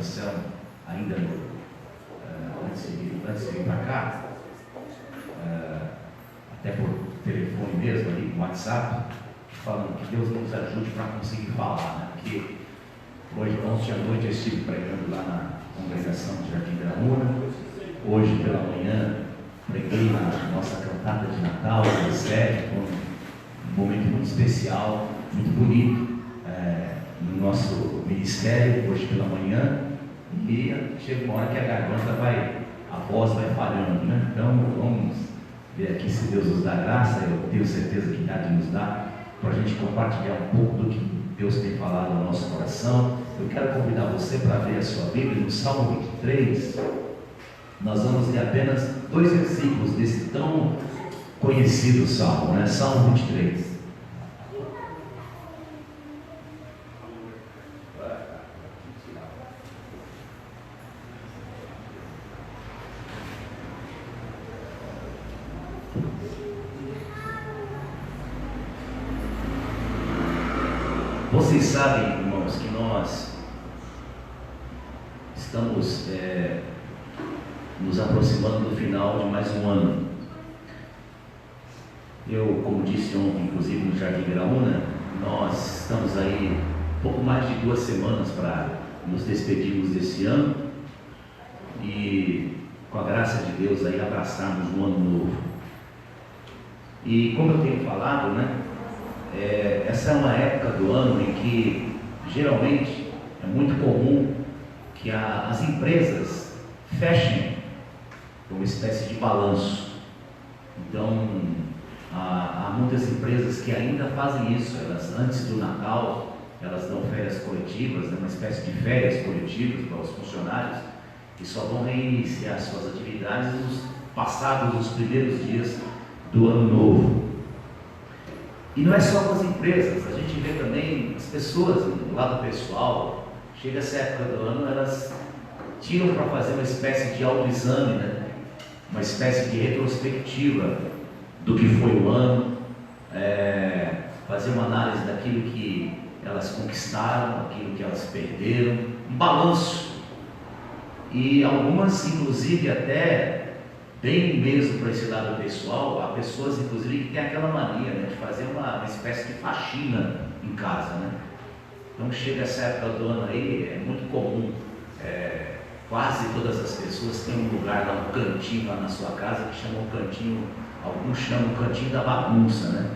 Anselmo, ainda antes de vir para cá, até por telefone mesmo, ali, no WhatsApp, falando que Deus nos ajude para conseguir falar, né? Porque hoje, ontem à noite, eu estive pregando lá na congregação de Jardim Graúna. Hoje pela manhã, preguei na nossa cantata de Natal, na sede, um momento muito especial, muito bonito, no nosso ministério, hoje pela manhã. E chega uma hora que a garganta a voz vai falhando, né? Então vamos ver aqui se Deus nos dá graça. Eu tenho certeza que dá de nos dar, para a gente compartilhar um pouco do que Deus tem falado no nosso coração. Eu quero convidar você para ler a sua Bíblia no Salmo 23. Nós vamos ler apenas 2 versículos desse tão conhecido salmo, né? Salmo 23. Vocês sabem, irmãos, que nós estamos nos aproximando do final de mais um ano. Eu, como disse ontem, inclusive no Jardim Graúna, nós estamos aí pouco mais de 2 semanas para nos despedirmos desse ano e, com a graça de Deus, aí abraçarmos um ano novo. E como eu tenho falado, né? Essa é uma época do ano em que geralmente é muito comum que as empresas fechem uma espécie de balanço. Então há muitas empresas que ainda fazem isso. Elas, antes do Natal, elas dão férias coletivas, uma espécie de férias coletivas para os funcionários, e só vão reiniciar suas atividades passados os primeiros dias do ano novo. E não é só com as empresas, a gente vê também as pessoas, do lado pessoal. Chega essa época do ano, elas tiram para fazer uma espécie de autoexame, né? Uma espécie de retrospectiva do que foi o ano, fazer uma análise daquilo que elas conquistaram, aquilo que elas perderam, um balanço. E algumas, inclusive, até bem mesmo para esse lado pessoal, há pessoas, inclusive, que têm aquela mania, né, de fazer uma espécie de faxina em casa, né? Então chega essa época do ano aí, é muito comum, quase todas as pessoas têm um lugar lá, um cantinho lá na sua casa, que chamam um cantinho, alguns chamam o cantinho da bagunça, né?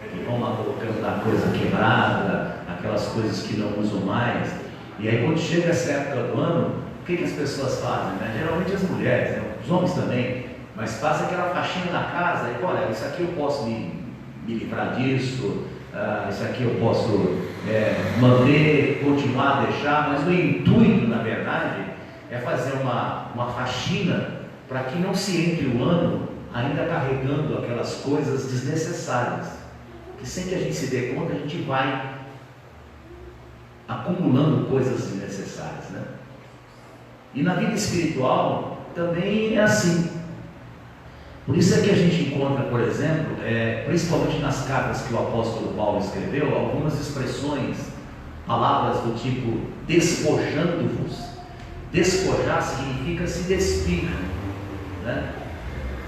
Que vão lá colocando a coisa quebrada, aquelas coisas que não usam mais. E aí quando chega essa época do ano, o que as pessoas fazem, né? Geralmente as mulheres, né? Os homens também, mas faz aquela faxina na casa e olha, isso aqui eu posso me livrar disso, isso aqui eu posso manter, continuar a deixar, mas o intuito, na verdade, é fazer uma faxina para que não se entre o ano ainda carregando aquelas coisas desnecessárias, que sem que a gente se dê conta, a gente vai acumulando coisas desnecessárias, né? E na vida espiritual também é assim. Por isso é que a gente encontra, por exemplo, principalmente nas cartas que o apóstolo Paulo escreveu, algumas expressões, palavras do tipo despojando-vos. Despojar significa se despir, né?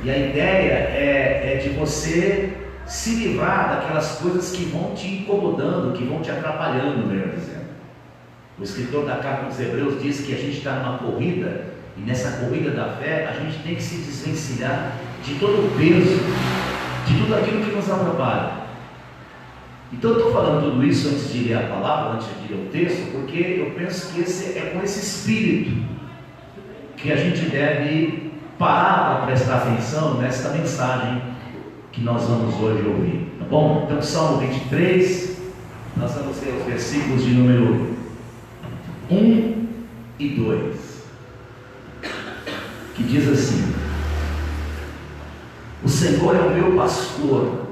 E a ideia é de você se livrar daquelas coisas que vão te incomodando, que vão te atrapalhando, melhor dizendo. O escritor da carta dos Hebreus diz que a gente está numa corrida, e nessa corrida da fé, a gente tem que se desvencilhar de todo o peso, de tudo aquilo que nos atrapalha. Então eu estou falando tudo isso antes de ler a palavra, antes de ler o texto, porque eu penso que é com esse espírito que a gente deve parar para prestar atenção nesta mensagem que nós vamos hoje ouvir, tá bom? Então Salmo 23, nós vamos ler os versículos de número 1 e 2, que diz assim: o Senhor é o meu pastor,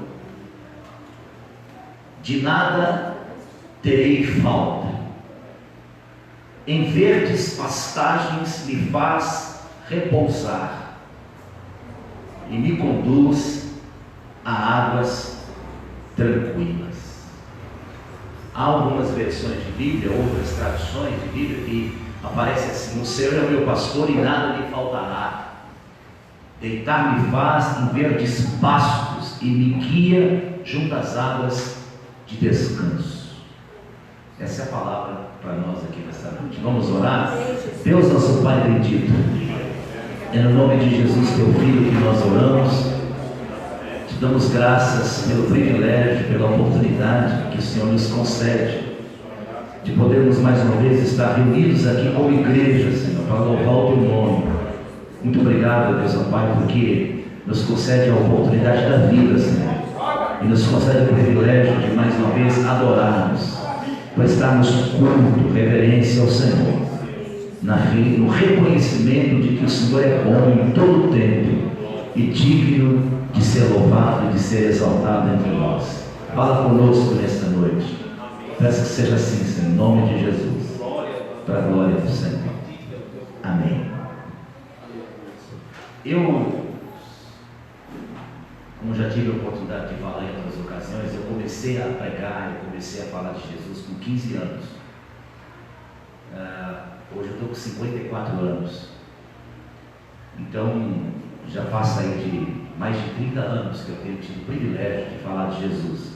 de nada terei falta, em verdes pastagens me faz repousar, e me conduz a águas tranquilas. Há algumas versões de Bíblia, outras traduções de Bíblia que aparece assim: o Senhor é o meu pastor e nada lhe faltará. Deitar-me faz em verdes pastos e me guia junto às águas de descanso. Essa é a palavra para nós aqui nessa noite. Vamos orar? Deus, nosso Pai bendito, é no nome de Jesus, teu Filho, que nós oramos. Te damos graças pelo privilégio, pela oportunidade que o Senhor nos concede de podermos mais uma vez estar reunidos aqui como igreja, Senhor, para louvar o teu nome. Muito obrigado, Deus, ó Pai, porque nos concede a oportunidade da vida, Senhor, e nos concede o privilégio de mais uma vez adorarmos, prestarmos culto, reverência ao Senhor, no reconhecimento de que o Senhor é bom em todo o tempo e digno de ser louvado e de ser exaltado entre nós. Fala conosco nesta noite. Peço que seja assim, Senhor, em nome de Jesus, para a glória do Senhor. Amém. Eu, como já tive a oportunidade de falar em outras ocasiões, eu comecei a pregar, eu comecei a falar de Jesus com 15 anos. Hoje eu estou com 54 anos. Então, já passa aí de mais de 30 anos que eu tenho tido o privilégio de falar de Jesus.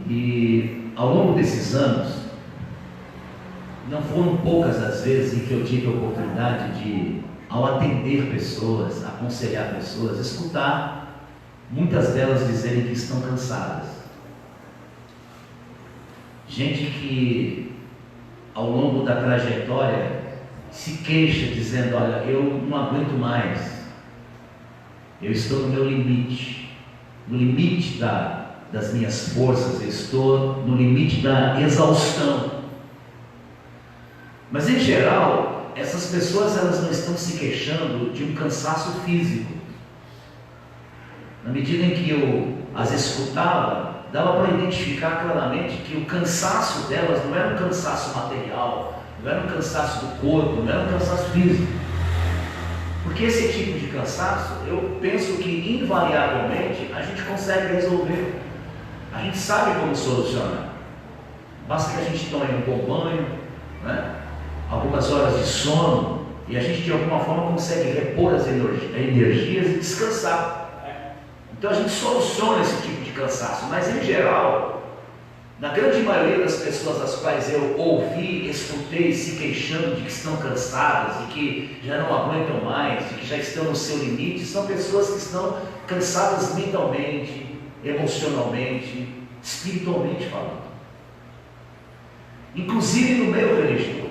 E ao longo desses anos, não foram poucas as vezes em que eu tive a oportunidade de, ao atender pessoas, aconselhar pessoas, escutar muitas delas dizerem que estão cansadas. Gente que ao longo da trajetória se queixa dizendo: olha, eu não aguento mais, eu estou no meu limite, no limite das minhas forças, eu estou no limite da exaustão. Mas em geral, essas pessoas, elas não estão se queixando de um cansaço físico. Na medida em que eu as escutava, dava para identificar claramente que o cansaço delas não era um cansaço material, não era um cansaço do corpo, não era um cansaço físico. Porque esse tipo de cansaço, eu penso que invariavelmente a gente consegue resolver. A gente sabe como solucionar. Basta que a gente tome um bom banho, né? Algumas horas de sono, e a gente de alguma forma consegue repor as energias e descansar. Então a gente soluciona esse tipo de cansaço, mas em geral, na grande maioria das pessoas às quais eu ouvi, escutei se queixando de que estão cansadas, de que já não aguentam mais, de que já estão no seu limite, são pessoas que estão cansadas mentalmente, emocionalmente, espiritualmente falando. Inclusive no meio religioso.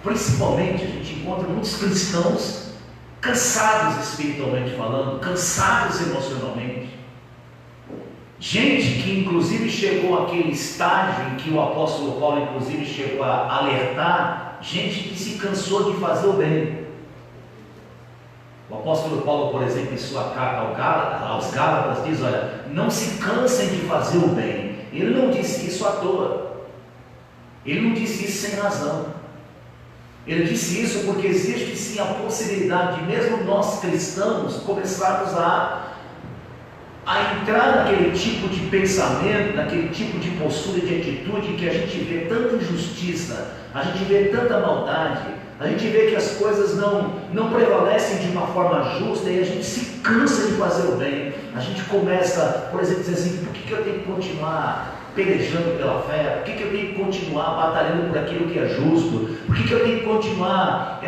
Principalmente a gente encontra muitos cristãos cansados espiritualmente falando, cansados emocionalmente. Gente que inclusive chegou àquele estágio em que o apóstolo Paulo inclusive chegou a alertar, gente que se cansou de fazer o bem. O apóstolo Paulo, por exemplo, em sua carta aos Gálatas diz: olha, não se cansem de fazer o bem. Ele não disse isso à toa, ele não disse isso sem razão. Ele disse isso porque existe sim a possibilidade de mesmo nós cristãos começarmos a entrar naquele tipo de pensamento, naquele tipo de postura, de atitude em que a gente vê tanta injustiça, a gente vê tanta maldade, a gente vê que as coisas não prevalecem de uma forma justa e a gente se cansa de fazer o bem. A gente começa, por exemplo, a dizer assim: por que eu tenho que continuar pelejando pela fé? Por que eu tenho que continuar batalhando por aquilo que é justo? Por que eu tenho que continuar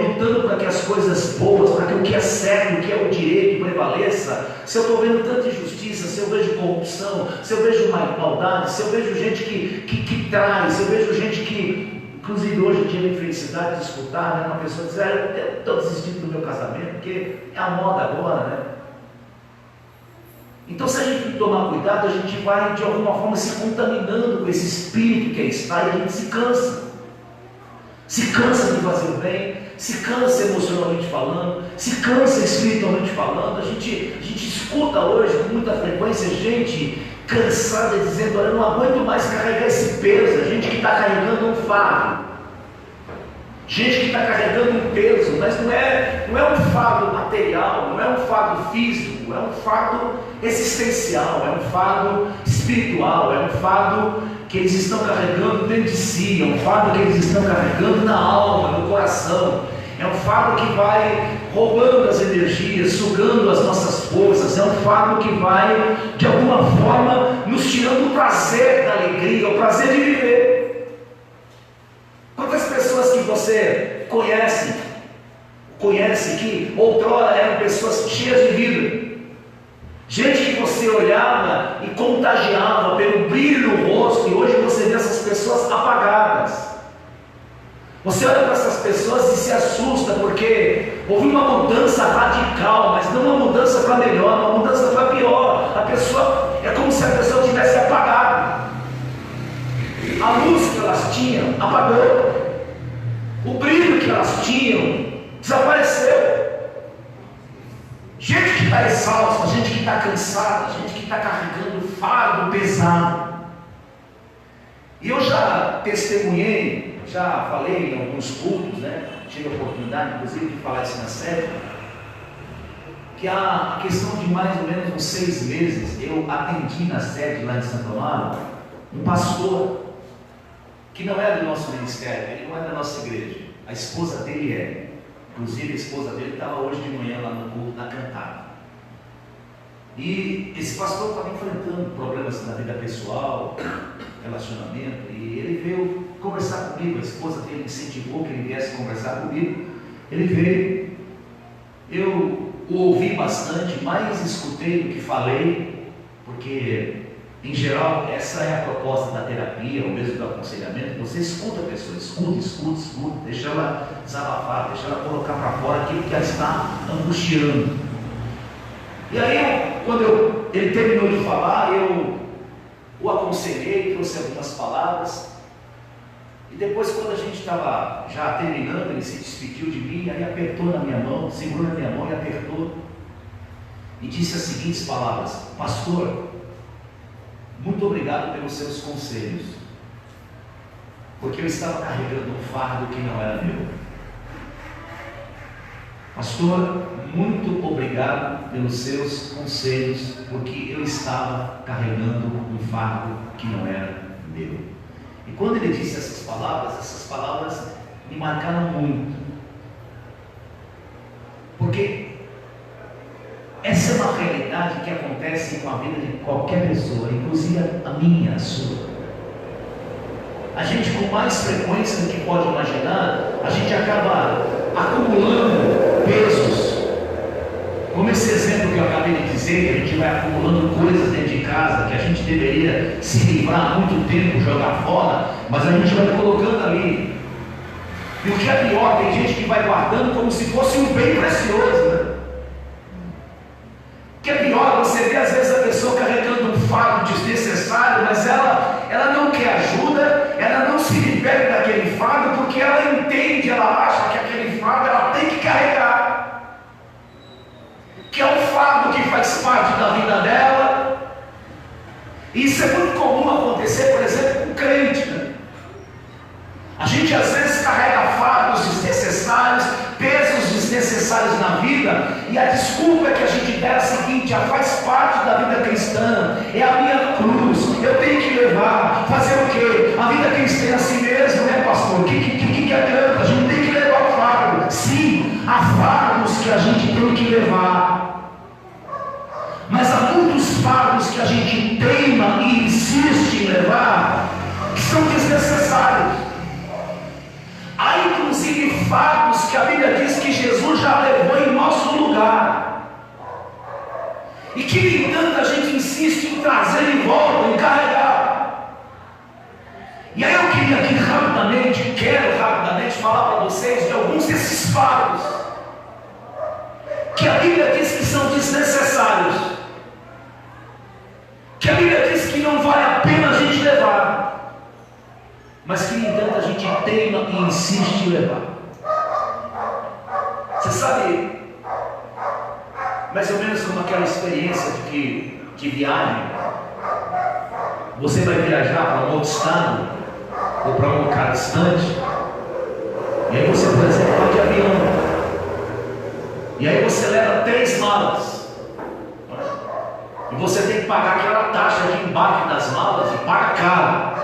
lutando para que as coisas boas, para que o que é certo, o que é o direito prevaleça? Se eu estou vendo tanta injustiça, se eu vejo corrupção, se eu vejo maldade, se eu vejo gente que trai, se eu vejo gente que... Inclusive hoje eu tive a infelicidade de escutar, né, uma pessoa dizer: eu estou desistindo do meu casamento, porque é a moda agora, né? Então, se a gente tomar cuidado, a gente vai de alguma forma se contaminando com esse espírito que aí está, e a gente se cansa de fazer o bem, se cansa emocionalmente falando, se cansa espiritualmente falando. A gente escuta hoje com muita frequência gente cansada dizendo: olha, eu não aguento mais carregar esse peso. A gente que está carregando um fardo, gente que está carregando um peso, mas não é um fardo material, não é um fardo físico, é um fardo existencial, é um fardo espiritual, é um fardo que eles estão carregando dentro de si, é um fardo que eles estão carregando na alma, no coração, é um fardo que vai roubando as energias, sugando as nossas forças, é um fardo que vai, de alguma forma, nos tirando o prazer da alegria, o prazer de viver. Quantas pessoas que você conhece que outrora eram pessoas cheias de vida, gente que você olhava e contagiava pelo brilho no rosto, e hoje você vê essas pessoas apagadas. Você olha para essas pessoas e se assusta, porque houve uma mudança radical, mas não uma mudança para melhor, uma mudança para pior. A pessoa, é como se a pessoa tivesse apagado. A luz que elas tinham apagou, o brilho que elas tinham desapareceu. Gente que está exausta, gente que está cansada, gente que está carregando fardo pesado. E eu já testemunhei, já falei em alguns cultos, tive a oportunidade, inclusive, de falar isso na sede, que a questão de mais ou menos uns 6 meses, eu atendi na sede lá de Santo Amaro, um pastor, que não é do nosso ministério, ele não é da nossa igreja, a esposa dele é. Inclusive a esposa dele estava hoje de manhã lá no culto, na cantada. E esse pastor estava enfrentando problemas na vida pessoal, relacionamento, e ele veio conversar comigo. A esposa dele incentivou que ele viesse conversar comigo. Ele veio, eu o ouvi bastante, mais escutei do que falei, porque em geral essa é a proposta da terapia, ou mesmo do aconselhamento. Você escuta a pessoa, escuta, deixa ela desabafar, deixa ela colocar para fora aquilo que ela está angustiando. E aí, quando ele terminou de falar, eu o aconselhei, trouxe algumas palavras, e depois, quando a gente estava já terminando, ele se despediu de mim, aí apertou na minha mão, segurou na minha mão e apertou, e disse as seguintes palavras: pastor, muito obrigado pelos seus conselhos, porque eu estava carregando um fardo que não era meu. Pastor, muito obrigado pelos seus conselhos, porque eu estava carregando um fardo que não era meu. E quando ele disse essas palavras me marcaram muito, porque essa é uma realidade que acontece com a vida de qualquer pessoa, inclusive a minha, a sua. A gente, com mais frequência do que pode imaginar, a gente acaba acumulando pesos. Como esse exemplo que eu acabei de dizer, que a gente vai acumulando coisas dentro de casa que a gente deveria se livrar há muito tempo, jogar fora, mas a gente vai colocando ali. E o que é pior, tem gente que vai guardando como se fosse um bem precioso, né? O que é pior, você vê às vezes a pessoa carregando um fardo desnecessário, mas ela não quer ajuda, ela não se liberta daquele fardo, porque ela entende, ela acha que aquele fardo ela tem que carregar, que é um fardo que faz parte da vida dela. E isso é muito comum acontecer, por exemplo, com o crente, né? A gente às vezes carrega fardos desnecessários, pesos desnecessários na vida, e a desculpa que a gente der é a seguinte: faz parte da vida cristã, é a minha cruz, eu tenho que levar. Fazer o quê? A vida cristã é assim mesmo, né, pastor? O que adianta? A gente tem que levar o fardo. Sim, há fardos que a gente tem que levar, mas há muitos fardos que a gente teima e insiste em levar, que são desnecessários. Há inclusive fardos que a Bíblia diz que Jesus já levou em nosso lugar, e que, no entanto, a gente insiste em trazer de volta, em carregar. E aí eu queria aqui quero rapidamente falar para vocês de alguns desses fardos que a Bíblia diz que são desnecessários, que a Bíblia diz que não vale a pena a gente levar, mas que, no entanto, a gente teima e insiste em levar. Você sabe, mais ou menos como aquela experiência de viagem. Você vai viajar para um outro estado, ou para um lugar distante, e aí você, por exemplo, vai de avião, e aí você leva 3 malas, e você tem que pagar aquela taxa de embarque das malas, e paga caro.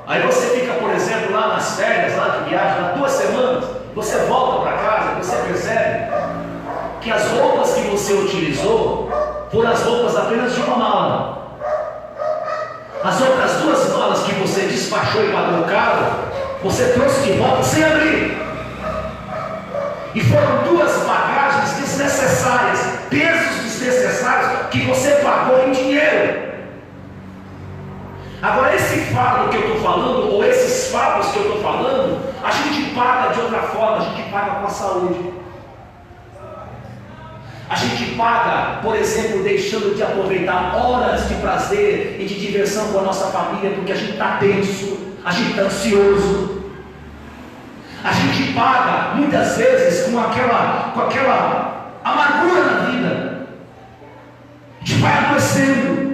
Aí você fica, por exemplo, lá nas férias, lá de viagem, lá 2 semanas, você volta para casa, você percebe que as roupas que você utilizou foram as roupas apenas de uma mala. As outras 2 malas que você despachou e pagou caro, você trouxe de volta sem abrir. E foram 2 bagagens desnecessárias, pesos desnecessários que você pagou em dinheiro. Agora, esse fardo que eu estou falando, ou esses fardos que eu estou falando, a gente paga de outra forma, a gente paga com a saúde. A gente paga, por exemplo, deixando de aproveitar horas de prazer e de diversão com a nossa família, porque a gente está tenso, a gente está ansioso. A gente paga, muitas vezes, com aquela amargura na vida. A gente vai adoecendo.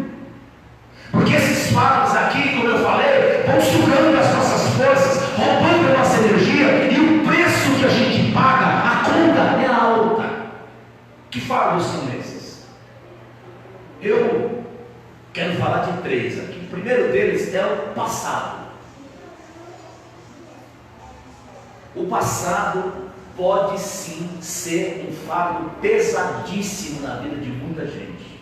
Porque esses fardos aqui, como eu falei, vão sugando as nossas forças, roubando a nossa energia, e o preço que a gente paga, a conta é alta. Que fardos são esses? Eu quero falar de 3 aqui. O primeiro deles é o passado. O passado pode sim ser um fardo pesadíssimo na vida de muita gente.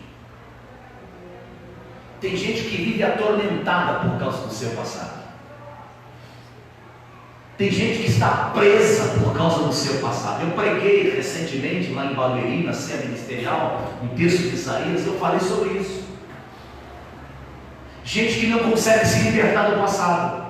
Tem gente que vive atormentada por causa do seu passado. Tem gente que está presa por causa do seu passado. Eu preguei recentemente lá em Barueri, na ceia ministerial, um texto de Isaías, eu falei sobre isso. Gente que não consegue se libertar do passado.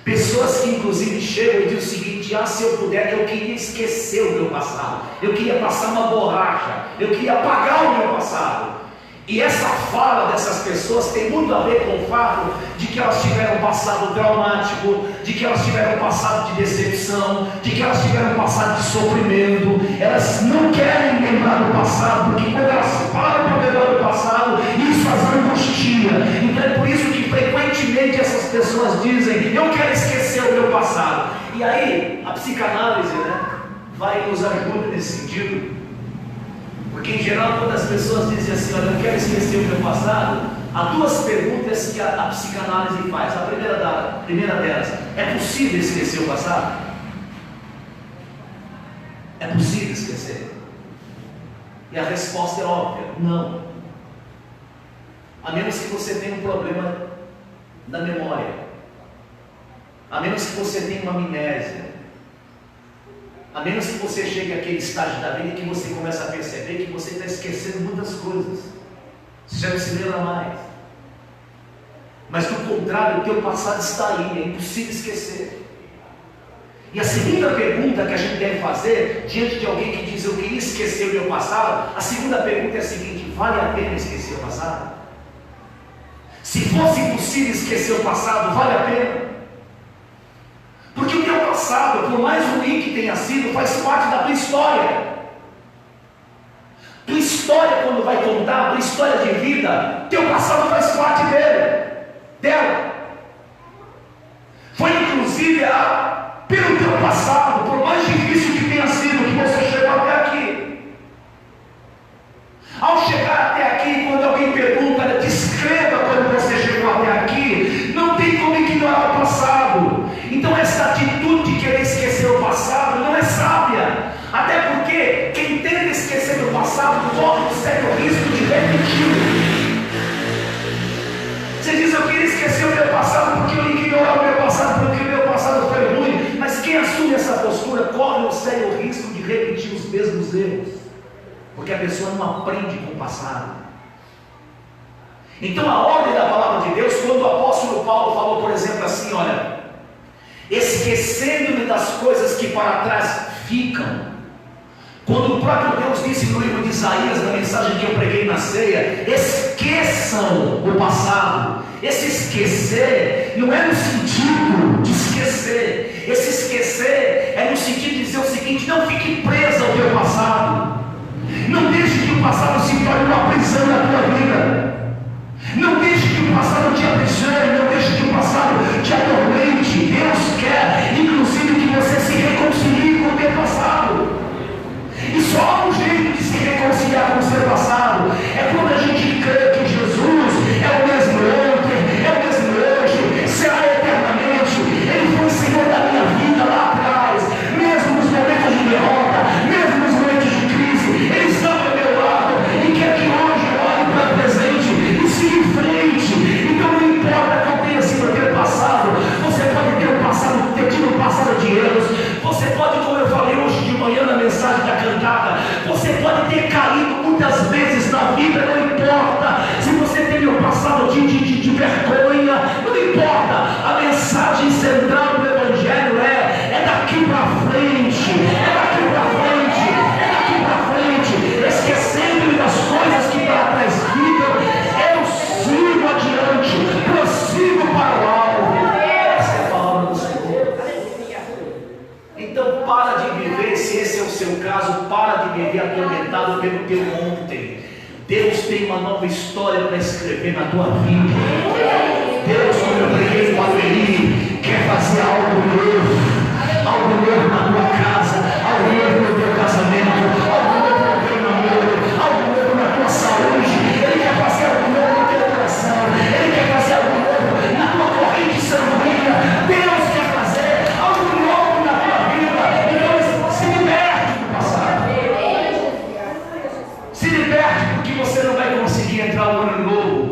Pessoas que inclusive chegam e dizem o seguinte: se eu puder, eu queria esquecer o meu passado, eu queria passar uma borracha, eu queria apagar o meu passado. E essa fala dessas pessoas tem muito a ver com o fato de que elas tiveram um passado traumático, de que elas tiveram um passado de decepção, de que elas tiveram um passado de sofrimento. Elas não querem lembrar do passado, porque quando elas param para lembrar do passado, isso as angustia. Então é por isso que frequentemente essas pessoas dizem: eu quero esquecer o meu passado. E aí a psicanálise, vai nos ajudar nesse sentido. Porque em geral, quando as pessoas dizem assim: olha, eu quero esquecer o meu passado, há 2 perguntas que a psicanálise faz. A primeira delas: é possível esquecer o passado? É possível esquecer? E a resposta é óbvia: não. A menos que você tenha um problema na memória, a menos que você tenha uma amnésia, a menos que você chegue àquele estágio da vida que você começa a perceber que você está esquecendo muitas coisas, você já não se lembra mais. Mas do contrário, o teu passado está aí, é impossível esquecer. E a segunda pergunta que a gente deve fazer diante de alguém que diz: eu queria esquecer o meu passado, a segunda pergunta é a seguinte: vale a pena esquecer o passado? Se fosse impossível esquecer o passado, vale a pena? Porque o teu passado, por mais ruim que tenha sido, faz parte da tua história. Tua história, quando vai contar, tua história de vida, teu passado faz parte dela. Foi inclusive pelo teu passado, por mais difícil que tenha sido, que você chegou até aqui. Ao chegar até aqui, quando alguém pergunta, descreva quando você chegou até aqui, não tem como ignorar o passado. Então essa atitude de querer esquecer o passado não é sábia, até porque quem tenta esquecer do passado corre um sério risco de repetir. Você diz: eu queria esquecer o meu passado porque eu ignorar o meu passado, porque o meu passado foi ruim. Mas quem assume essa postura corre um sério risco de repetir os mesmos erros, porque a pessoa não aprende com o passado. Então a ordem da palavra de Deus, quando o apóstolo Paulo falou, por exemplo, assim: olha, esquecendo-me das coisas que para trás ficam. Quando o próprio Deus disse no livro de Isaías, na mensagem que eu preguei na ceia: esqueçam o passado. Esse esquecer não é no sentido de esquecer. Esse esquecer é no sentido de dizer o seguinte: não fique preso ao teu passado. Não deixe que o passado se torne uma prisão na tua vida. Não deixe que o passado te aprisione, não deixe que o passado te atormente. Deus quer, inclusive, que você se reconcilie com o teu passado. E só há um jeito de se reconciliar com o seu passado: é quando a gente crê que Jesus é o mesmo ontem, é o mesmo hoje, será seu caso, para de viver atormentado pelo teu ontem. Deus tem uma nova história para escrever na tua vida. Deus, como eu preguei com a Amelie, quer fazer algo novo na tua casa, algo novo no teu casamento, algo novo no teu namoro, algo novo na tua saúde. Ele quer fazer algo novo no teu coração, Ele quer fazer algo novo na tua corrente sanguínea. Deus quer fazer algo novo na tua vida. Então se liberte do passado, se liberte, porque você não vai conseguir entrar no ano novo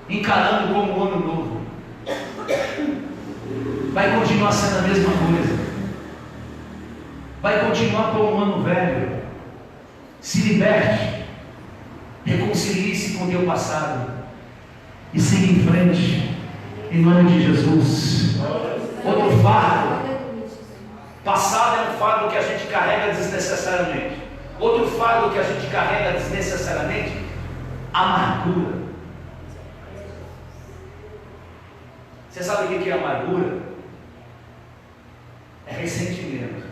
encarando como um ano novo. Vai continuar sendo a mesma coisa. Vai continuar como um ano velho. Se liberte, reconcilie-se com o teu passado e siga em frente, em nome de Jesus. Outro fardo. Passado é um fardo que a gente carrega desnecessariamente. Outro fardo que a gente carrega desnecessariamente, amargura. Você sabe o que é amargura? É ressentimento.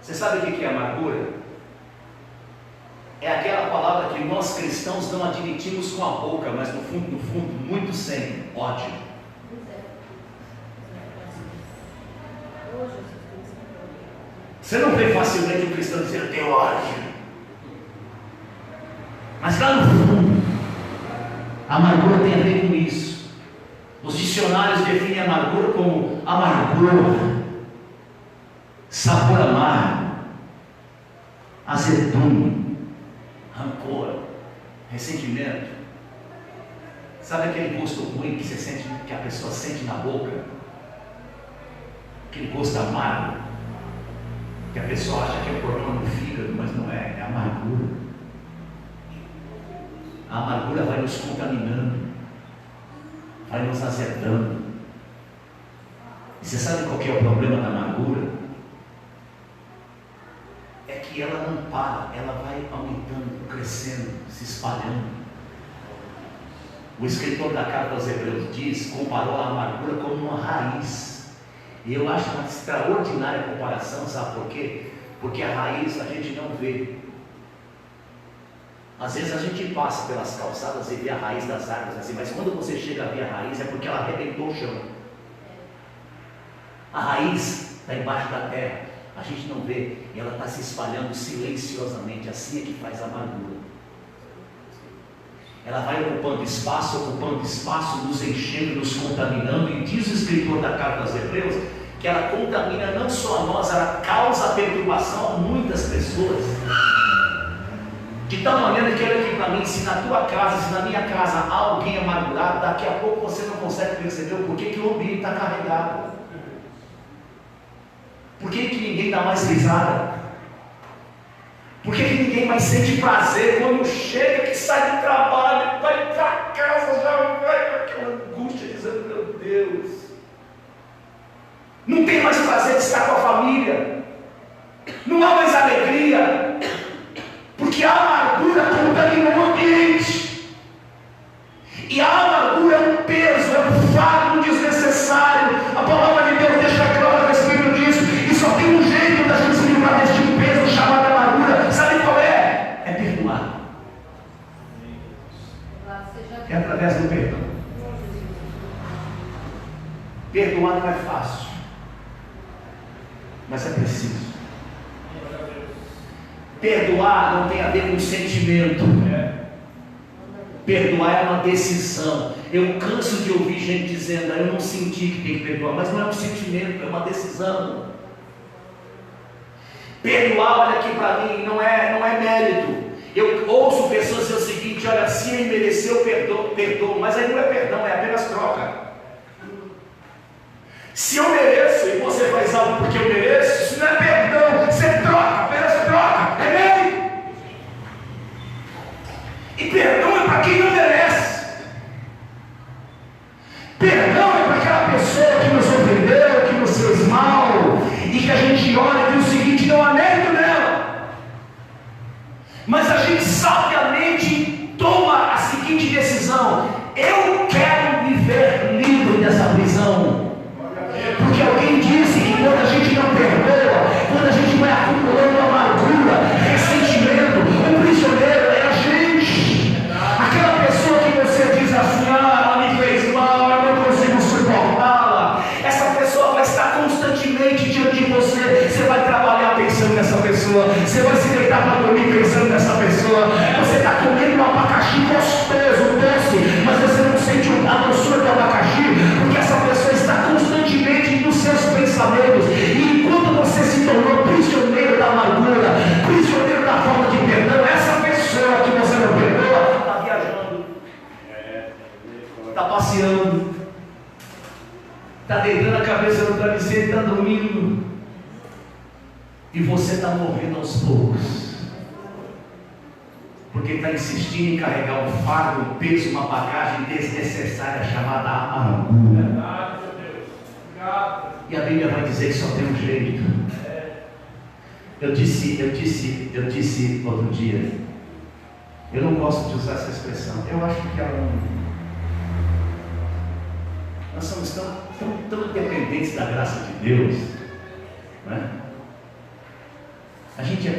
Você sabe o que é amargura? É aquela palavra que nós cristãos não admitimos com a boca, mas no fundo, muito sem ódio. Você não vê facilmente um cristão dizer eu tenho ódio. Mas lá no fundo, a amargura tem a ver com isso. Os dicionários definem amargura como amargor, sabor amargo, azedume, rancor, ressentimento. Sabe aquele gosto ruim que você sente, que a pessoa sente na boca? Aquele gosto amargo, que a pessoa acha que é problema no fígado, mas não é, é amargura. A amargura vai nos contaminando, vai nos azedando. E você sabe qual que é o problema da amargura? É que ela não para, ela vai aumentando, crescendo, se espalhando. O escritor da carta aos Hebreus comparou a amargura como uma raiz. E eu acho uma extraordinária comparação, sabe por quê? Porque a raiz a gente não vê. Às vezes a gente passa pelas calçadas e vê a raiz das árvores assim, mas quando você chega a ver a raiz é porque ela arrebentou o chão. A raiz está embaixo da terra, a gente não vê, e ela está se espalhando silenciosamente. Assim é que faz a amargura. Ela vai ocupando espaço, nos enchendo, nos contaminando, e diz o escritor da carta aos Hebreus que ela contamina não só a nós, ela causa perturbação a muitas pessoas. De tal maneira que, olha aqui para mim, se na tua casa, se na minha casa há alguém amargurado, daqui a pouco você não consegue perceber o porquê que o ambiente está carregado. Por que ninguém dá mais risada? Por que ninguém mais sente prazer quando chega, que sai do trabalho, vai para casa, já vai com aquela angústia, dizendo, meu Deus, não tem mais prazer de estar com a família, não há mais alegria, porque a amargura contamina o ambiente, e a amargura é um peso, é um fardo desnecessário. A palavra de Deus deixa claro a respeito disso, e só tem um jeito da gente se livrar deste peso chamado amargura. Sabe qual é? É perdoar. É através do perdão. Perdoar não é fácil, mas é preciso. Perdoar não tem a ver com sentimento. Perdoar é uma decisão. Eu canso de ouvir gente dizendo, eu não senti que tem que perdoar, mas não é um sentimento, é uma decisão. Perdoar, olha aqui para mim, não é mérito. Eu ouço pessoas dizer o seguinte, olha, se ele mereceu, perdoa, mas aí não é perdão, é apenas troca. Se eu mereço e você faz algo porque eu mereço, isso não é perdão, você troca, apenas troca, é mérito. E perdão é para quem não merece. Perdão é para aquela pessoa que nos ofendeu, que nos fez mal, e que a gente olha e diz o seguinte, não há mérito nela. Mas a gente sabiamente toma a seguinte decisão, eu quero me ver livre dessa prisão. Porque alguém disse que quando a gente não perdoa, está deitando a cabeça no travesseiro e está dormindo, e você está morrendo aos poucos, porque está insistindo em carregar um fardo, um peso, uma bagagem desnecessária chamada amargura. E a Bíblia vai dizer que só tem um jeito. Eu disse outro dia, eu não gosto de usar essa expressão, eu acho que ela não... Nós somos tão dependentes da graça de Deus, né? A gente é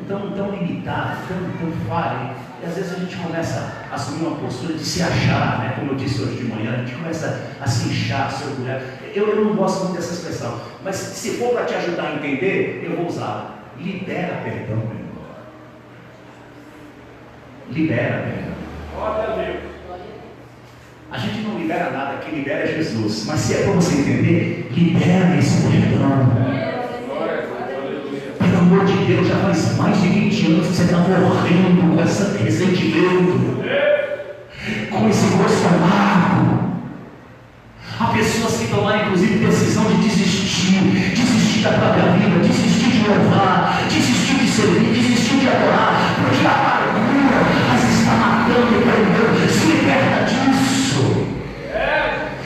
tão limitado, tão falho, e às vezes a gente começa a assumir uma postura de se achar, né? Como eu disse hoje de manhã, a gente começa a se inchar, a se orgulhar. Eu não gosto muito dessa expressão, mas se for para te ajudar a entender, eu vou usá-la. Libera perdão, meu irmão. Libera perdão. Glória a Deus. A gente não libera nada, quem libera é Jesus. Mas se é para você entender, libera esse perdão. Pelo amor de Deus, já faz mais de 20 anos que você está morrendo com esse ressentimento, com esse gosto amargo. Há pessoas que tomaram inclusive decisão de desistir da própria vida, desistir de louvar, desistir de servir, desistir de adorar, porque a amargura as está matando e prendendo. Se liberta disso.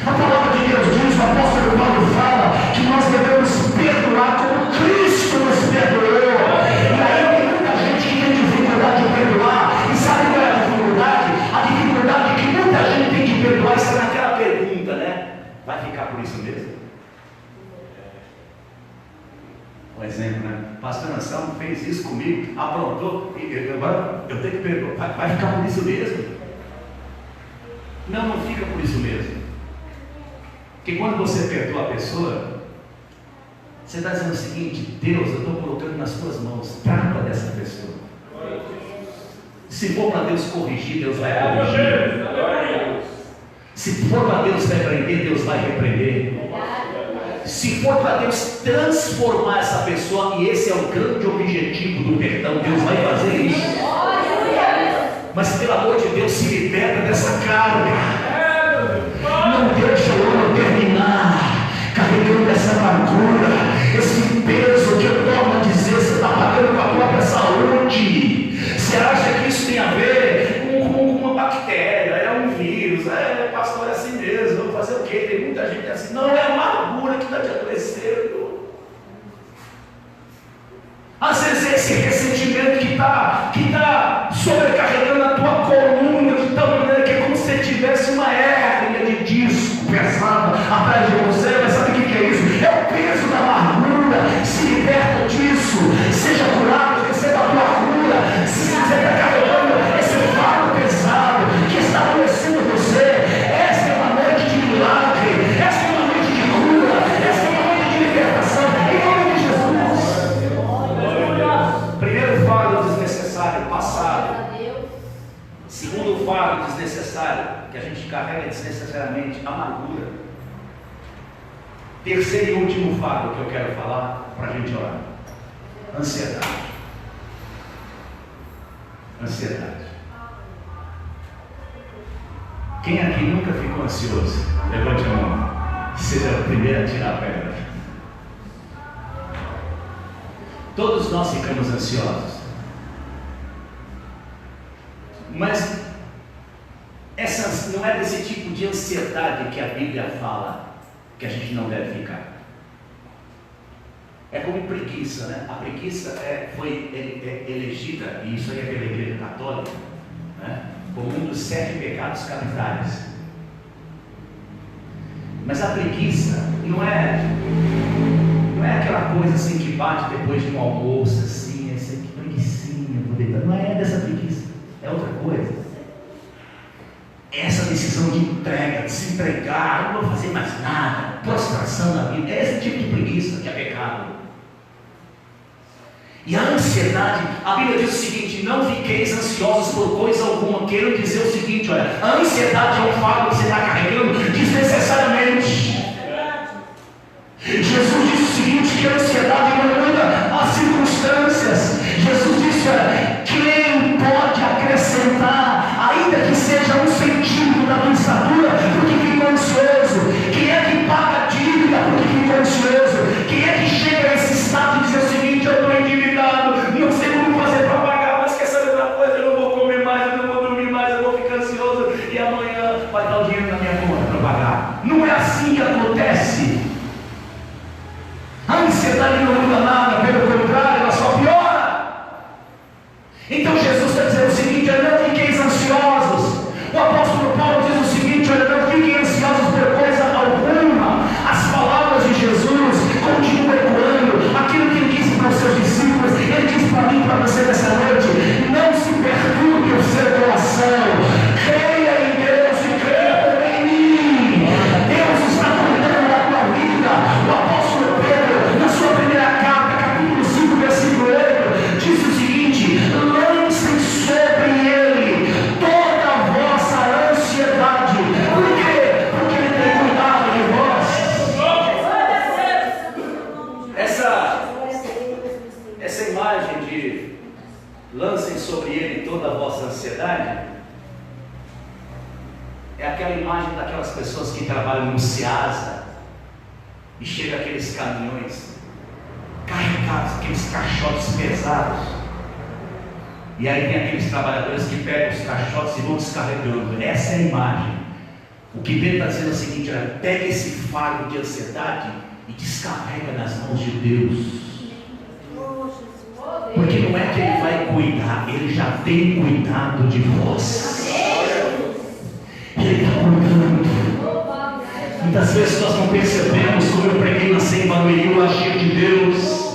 A palavra de Deus diz, o apóstolo Paulo fala que nós devemos perdoar como Cristo nos perdoou. E aí tem muita gente que tem dificuldade de perdoar. E sabe qual é a dificuldade? A dificuldade que muita gente tem de perdoar está naquela pergunta, né? Vai ficar por isso mesmo? Um exemplo, né? Pastor Anselmo fez isso comigo, aprontou, e agora eu tenho que perdoar. Vai ficar por isso mesmo? Não fica por isso mesmo. Porque quando você perdoa a pessoa, você está dizendo o seguinte: Deus, eu estou colocando nas tuas mãos, trata dessa pessoa. Se for para Deus corrigir, Deus vai corrigir. Se for para Deus repreender, Deus vai repreender. Se for para Deus transformar essa pessoa, e esse é o grande objetivo do perdão, Deus vai fazer isso. Mas pelo amor de Deus, se liberta dessa carga. Não deixa o ano terminar carregando essa amargura, esse peso que eu torno a dizer, você está pagando com a própria saúde. Você acha que isso tem a ver com uma bactéria, é um vírus, pastor, é assim mesmo, vou fazer o quê? Tem muita gente assim. Não, é a amargura que está te adoecendo. Às vezes é esse ressentimento que está sobrecarregando a tua coluna de tal maneira que é como se tivesse uma hérnia de disco pesada atrás de você. Mas sabe o que é isso? É o peso da amargura. Se liberta disso, seja curado, receba a tua cura. Se você está carregando esse fardo pesado que está adoecendo você, esta é uma noite de milagre, esta é uma noite de cura, esta é uma noite de libertação, em nome de Jesus. Primeiro fardo desnecessário, passado. Segundo fardo desnecessário, que a gente carrega desnecessariamente, amargura. Terceiro e último fardo que eu quero falar para a gente orar: ansiedade. Ansiedade. Quem aqui nunca ficou ansioso? Levante a mão. Seja o primeiro a tirar a pedra. Todos nós ficamos ansiosos. Mas essa não é desse tipo de ansiedade que a Bíblia fala que a gente não deve ficar. É como preguiça, né? A preguiça foi elegida, e isso aí é pela Igreja Católica, né, como um dos 7 pecados capitais. Mas a preguiça não é aquela coisa assim que bate depois de um almoço, assim, essa aqui preguicinha, vou deitar. Não é dessa preguiça, é outra coisa. Essa decisão de entrega, de se entregar, não vou fazer mais nada, prostração na vida, é esse tipo de preguiça que é pecado. E a ansiedade, a Bíblia diz o seguinte: não fiqueis ansiosos por coisa alguma. Quero dizer o seguinte, olha, a ansiedade é um fardo que você está carregando desnecessariamente. Jesus disse o seguinte, que a ansiedade não muda as circunstâncias. Jesus disse, olha, quem pode acrescentar, ainda que seja 1 centímetro da tua estatura, porque ficou ansioso? Quem é que paga a dívida no Ceasa e chega aqueles caminhões carregados, aqueles caixotes pesados, e aí tem aqueles trabalhadores que pegam os caixotes e vão descarregando. Essa é a imagem. O que Pedro está dizendo é o seguinte: olha, pega esse fardo de ansiedade e descarrega nas mãos de Deus. Porque não é que Ele vai cuidar, Ele já tem cuidado de vós. Ele está cuidando. Muitas vezes nós não percebemos, como eu preguei na Sem Barueri, o agir de Deus.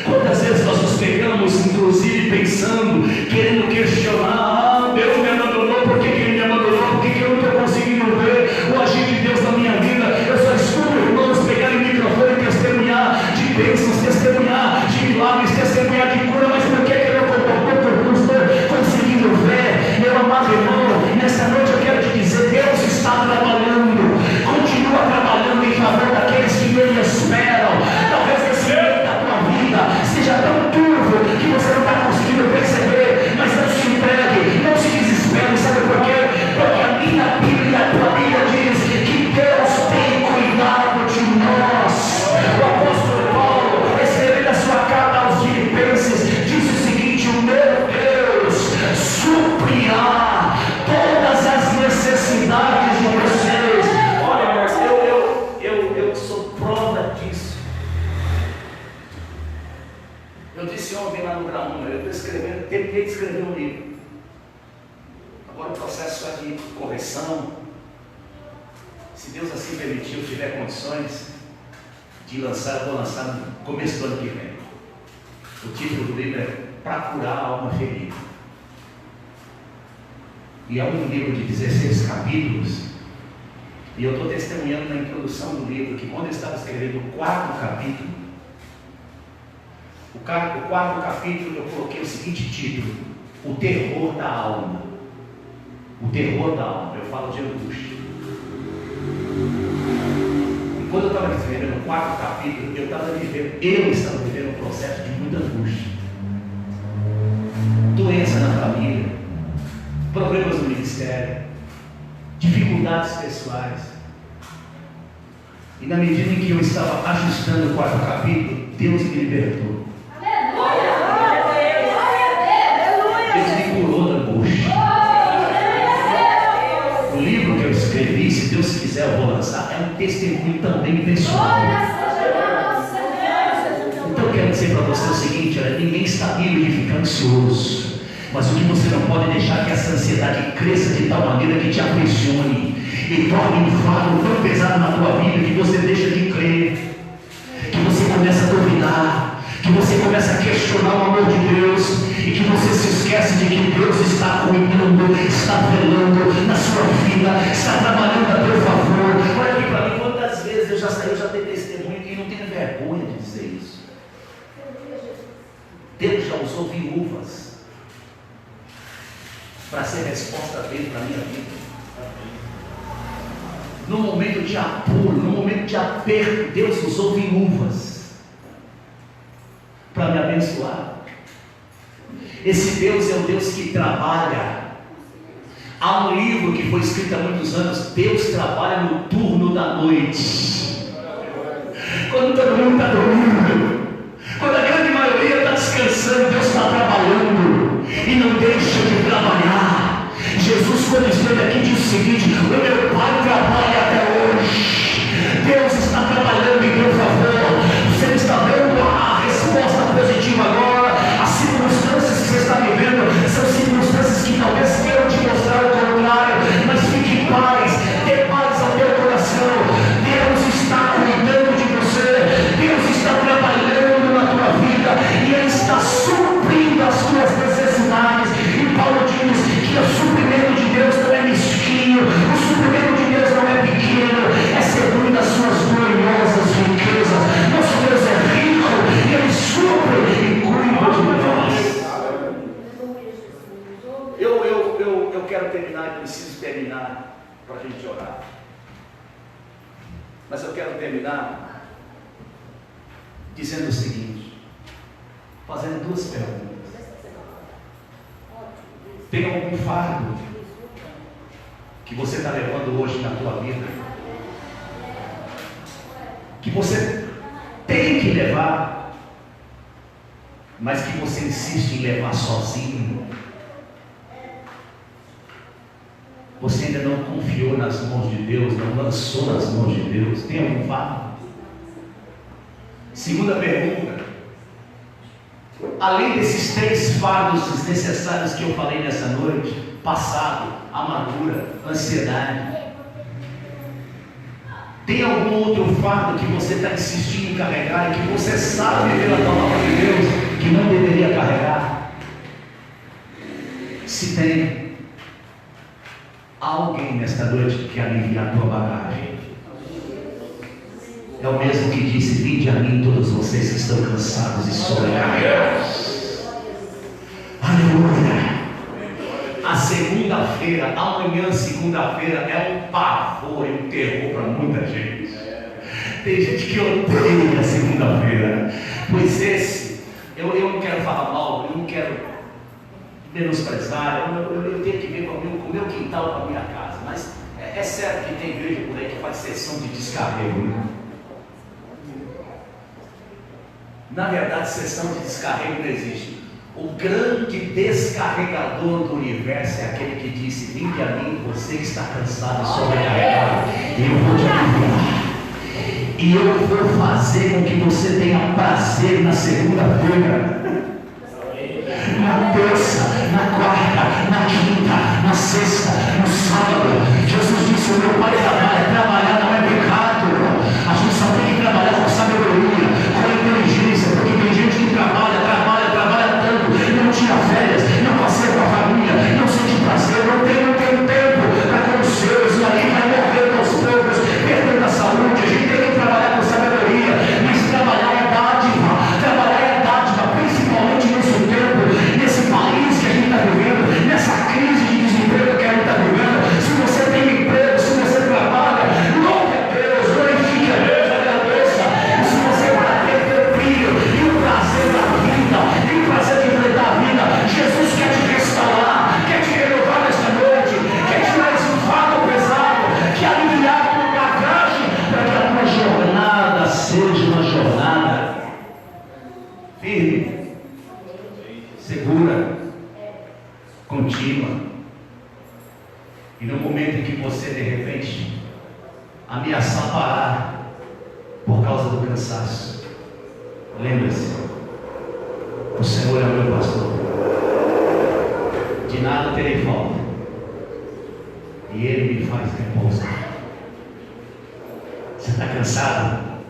Quantas vezes nós nos pegamos, inclusive, pensando, querendo questionar: Deus me abandonou, por que Ele me abandonou? Por que eu não estou conseguindo ver o agir de Deus na minha vida? Eu só escuto irmãos pegarem o microfone e testemunhar de bênçãos, testemunhar de milagres, testemunhar de cura, mas por que eu não estou conseguindo ver? Meu amado irmão, nessa noite eu quero te dizer: Deus está trabalhando, continua trabalhando em favor daqueles que nele esperam. Talvez esse meio da tua vida seja tão turvo que você não está conseguindo perceber, mas não se entregue, não se desespere. Sabe por quê? Porque a minha Bíblia, a tua Bíblia diz que Deus tem cuidado de nós. O apóstolo Paulo, escrevendo a sua carta aos Filipenses, disse o seguinte: o meu Deus suprirá todas as necessidades de vocês. Olha, irmãos, eu sou prova disso. Eu disse ontem lá no Graúna, eu estou escrevendo, terminei de escrever um livro. Agora o processo é de correção. Se Deus assim permitir, eu tiver condições de lançar, eu vou lançar no começo do ano que vem. O título do livro é Para Curar a Alma Ferida. E é um livro de 16 capítulos. E eu estou testemunhando na introdução do livro que quando eu estava escrevendo o quarto capítulo, o quarto capítulo eu coloquei o seguinte título: O Terror da Alma. O terror da alma. Eu falo de angústia. E quando eu estava escrevendo o quarto capítulo, eu estava vivendo um processo de muita angústia. Doença na família, problemas no ministério, dificuldades pessoais. E na medida em que eu estava ajustando o quarto capítulo, Deus me libertou. Deus me curou da angústia. O livro que eu escrevi, se Deus quiser eu vou lançar, é um testemunho também pessoal. Então eu quero dizer para você o seguinte: olha, ninguém está livre de ficar ansioso, mas o que você não pode deixar é que essa ansiedade cresça de tal maneira que te aprisione e torne um fardo tão pesado na tua vida que você deixa de crer, que você começa a duvidar, que você começa a questionar o amor de Deus, e que você se esquece de que Deus está cuidando, está velando na sua vida, está trabalhando a teu favor. Olha aqui para mim, quantas vezes eu já dei testemunho e não tenho vergonha de dizer isso. Deus já usou viúvas para ser resposta dele para a minha vida. No momento de apuro, no momento de aperto, Deus usou viúvas para me abençoar. Esse Deus é o Deus que trabalha. Há um livro que foi escrito há muitos anos: Deus trabalha no turno da noite. Quando todo mundo está dormindo, quando a grande maioria está descansando, Deus está trabalhando e não deixa de trabalhar. Jesus, quando esteve aqui, disse o seguinte: o meu Pai trabalha até hoje. Deus está trabalhando em teu favor. Você está vendo a resposta positiva agora. As circunstâncias que você está vivendo são circunstâncias que talvez queiram te mostrar o contrário, mas fique em paz, dê paz ao teu coração. Deus está cuidando de você, Deus está trabalhando na tua vida e Ele está suprindo as tuas necessidades. E Paulo diz que o suprimento de Deus não é mesquinho, o suprimento de Deus não é pequeno, é segundo as suas gloriosas riquezas. Nosso Deus é rico e Ele supre e cuida de nós. Eu quero terminar, eu preciso terminar para a gente orar. Mas eu quero terminar dizendo o seguinte, fazendo duas perguntas. Tem algum fardo que você está levando hoje na tua vida que você tem que levar, mas que você insiste em levar sozinho. Você ainda não confiou nas mãos de Deus, não lançou nas mãos de Deus. Tem algum fardo? Segunda pergunta: além desses 3 fardos desnecessários que eu falei nessa noite, passado, amargura, ansiedade, tem algum outro fardo que você está insistindo em carregar e que você sabe pela palavra de Deus que não deveria carregar? Se tem, alguém nesta noite que quer aliviar a tua bagagem. É o mesmo que disse: vinde a mim todos vocês que estão cansados e sobrecarregados. Aleluia. A segunda-feira, amanhã segunda-feira, é um pavor e um terror para muita gente. Tem gente que odeia a segunda-feira, pois eu não quero falar mal, eu não quero menosprezar, eu tenho que ver com o meu quintal, com a minha casa. Mas é certo que tem igreja por aí que faz sessão de descarrego, né? Na verdade, sessão de descarrego não existe. O grande descarregador do universo é aquele que disse: vinde a mim, você que está cansado e sobrecarregado, e eu vou te aliviar. E eu vou fazer com que você tenha prazer na segunda-feira, na terça, na quarta, na quinta, na sexta, no sábado. Jesus disse: o meu Pai trabalhar não é pecado. A gente só tem que trabalhar com sabedoria, com inteligência, porque tem gente que trabalha tanto, não tira férias, não passeia com a família, não sente prazer, não tem tempo para com os seus, e aí vai morrendo aos poucos, perdendo a saúde. A gente tem que trabalhar com sabedoria, mas trabalhar é dádiva, principalmente nesse tempo, nesse país que a gente está vivendo, nessa crise de desemprego que a gente está vivendo. Se você tem emprego, se você trabalha, louve a Deus, glorifique a Deus, agradeça. E se você vai ter teu filho e o prazer da vida, e o prazer de enfrentar a vida, Jesus quer te restaurar, quer te renovar nesta noite, quer tirar esse fardo pesado, quer aliviar a tua bagagem, para que a tua jornada seja uma jornada firme, segura, contínua. E no momento em que você de repente ameaçar parar por causa do cansaço, lembre-se: o Senhor é o meu pastor, de nada terei falta, e Ele me faz repousar. Você está cansado?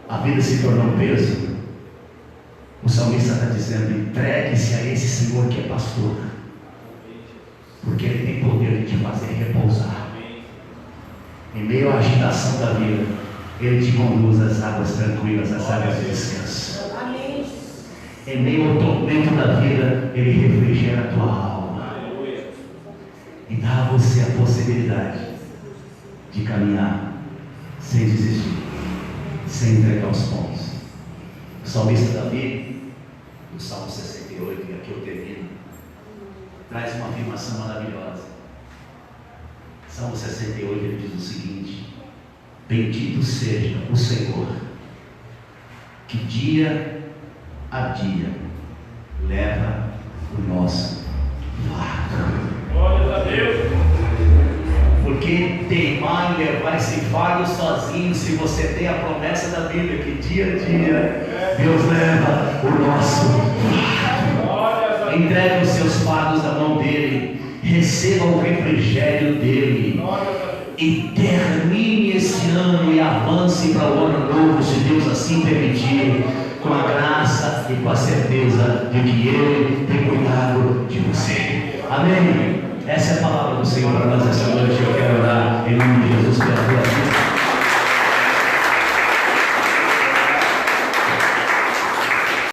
A vida se tornou um peso? O salmista está dizendo: entregue-se a esse Senhor que é pastor, porque Ele tem poder de te fazer repousar. Em meio à agitação da vida, Ele te conduz às águas tranquilas, às águas de descanso. Em meio ao tormento da vida, Ele refrigera a tua alma e dá a você a possibilidade de caminhar sem desistir, sem entregar os pontos. O salmista Davi, no Salmo 68, e aqui eu termino, traz uma afirmação maravilhosa. Salmo 68, ele diz o seguinte: bendito seja o Senhor, que dia a dia leva o nosso fardo. Glória a Deus. Porque teimar em levar esse fardo sozinho, se você tem a promessa da Bíblia que dia a dia Deus leva o nosso fardo. Entregue os seus fardos na mão dele, receba o refrigério dele e termine esse ano e avance para o ano novo, se Deus assim permitir, com a graça e com a certeza de que Ele tem cuidado de você. Amém? Essa é a palavra do Senhor para nós essa noite. Eu quero orar em nome de Jesus pela tua vida.